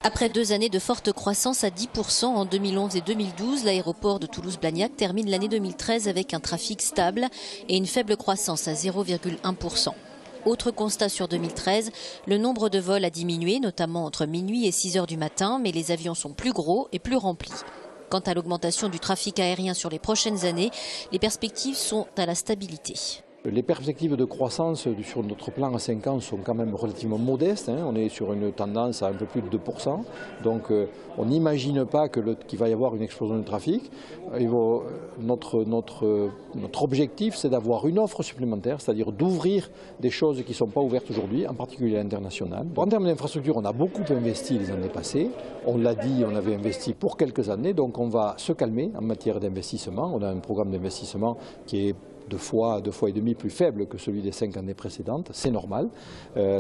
Après 2 années de forte croissance à 10% en 2011 et 2012, l'aéroport de Toulouse-Blagnac termine l'année 2013 avec un trafic stable et une faible croissance à 0,1%. Autre constat sur 2013, le nombre de vols a diminué, notamment entre minuit et 6 heures du matin, mais les avions sont plus gros et plus remplis. Quant à l'augmentation du trafic aérien sur les prochaines années, les perspectives sont à la stabilité. Les perspectives de croissance sur notre plan à 5 ans sont quand même relativement modestes. On est sur une tendance à un peu plus de 2%. Donc on n'imagine pas qu'il va y avoir une explosion du trafic. Notre objectif, c'est d'avoir une offre supplémentaire, c'est-à-dire d'ouvrir des choses qui ne sont pas ouvertes aujourd'hui, en particulier à l'international. En termes d'infrastructure, on a beaucoup investi les années passées. On l'a dit, on avait investi pour quelques années, donc on va se calmer en matière d'investissement. On a un programme d'investissement qui est 2 fois et demi plus faible que celui des 5 années précédentes, c'est normal.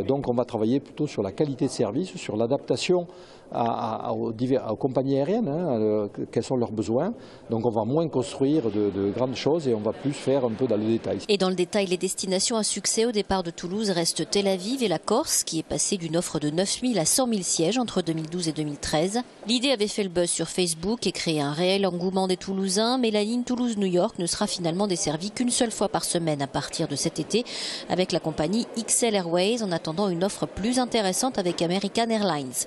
Donc on va travailler plutôt sur la qualité de service, sur l'adaptation aux compagnies aériennes, quels sont leurs besoins. Donc on va moins construire de grandes choses et on va plus faire un peu dans le détail. Et dans le détail, les destinations à succès au départ de Toulouse restent Tel Aviv et la Corse, qui est passée d'une offre de 9 000 à 100 000 sièges entre 2012 et 2013. L'idée avait fait le buzz sur Facebook et créé un réel engouement des Toulousains, mais la ligne Toulouse-New York ne sera finalement desservie qu'une seule fois par semaine à partir de cet été avec la compagnie XL Airways, en attendant une offre plus intéressante avec American Airlines.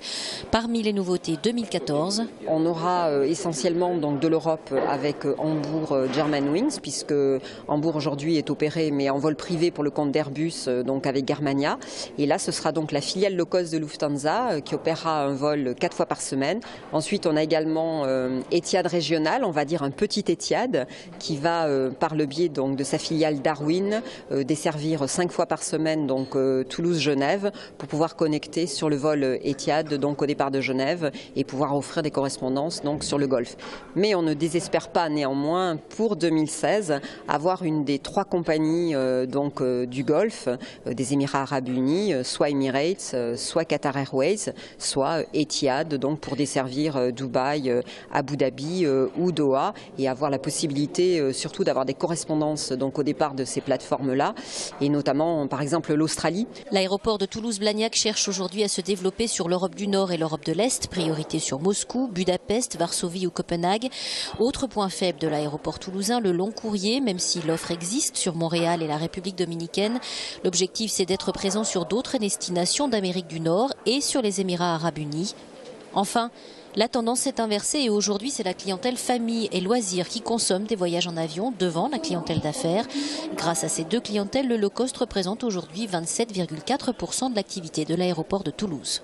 Parmi les nouveautés 2014, on aura essentiellement donc de l'Europe avec Hambourg Germanwings, puisque Hambourg aujourd'hui est opéré mais en vol privé pour le compte d'Airbus, donc avec Germania. Et là ce sera donc la filiale low cost de Lufthansa qui opérera un vol 4 fois par semaine. Ensuite on a également Etihad Régional, on va dire un petit Etihad qui va par le biais donc de sa filiale Darwin desservir 5 fois par semaine donc Toulouse-Genève pour pouvoir connecter sur le vol Etihad donc au départ de Genève et pouvoir offrir des correspondances donc sur le Golfe. Mais on ne désespère pas néanmoins pour 2016 avoir une des 3 compagnies du Golfe, des Émirats Arabes Unis, soit Emirates, soit Qatar Airways, soit Etihad donc pour desservir Dubaï, Abu Dhabi ou Doha et avoir la possibilité surtout d'avoir des correspondances donc au départ de ces plateformes-là, et notamment par exemple l'Australie. L'aéroport de Toulouse-Blagnac cherche aujourd'hui à se développer sur l'Europe du Nord et l'Europe de l'Est, priorité sur Moscou, Budapest, Varsovie ou Copenhague. Autre point faible de l'aéroport toulousain, le long courrier, même si l'offre existe sur Montréal et la République dominicaine. L'objectif, c'est d'être présent sur d'autres destinations d'Amérique du Nord et sur les Émirats Arabes Unis. Enfin, la tendance s'est inversée et aujourd'hui c'est la clientèle famille et loisirs qui consomme des voyages en avion devant la clientèle d'affaires. Grâce à ces 2 clientèles, le low cost représente aujourd'hui 27,4% de l'activité de l'aéroport de Toulouse.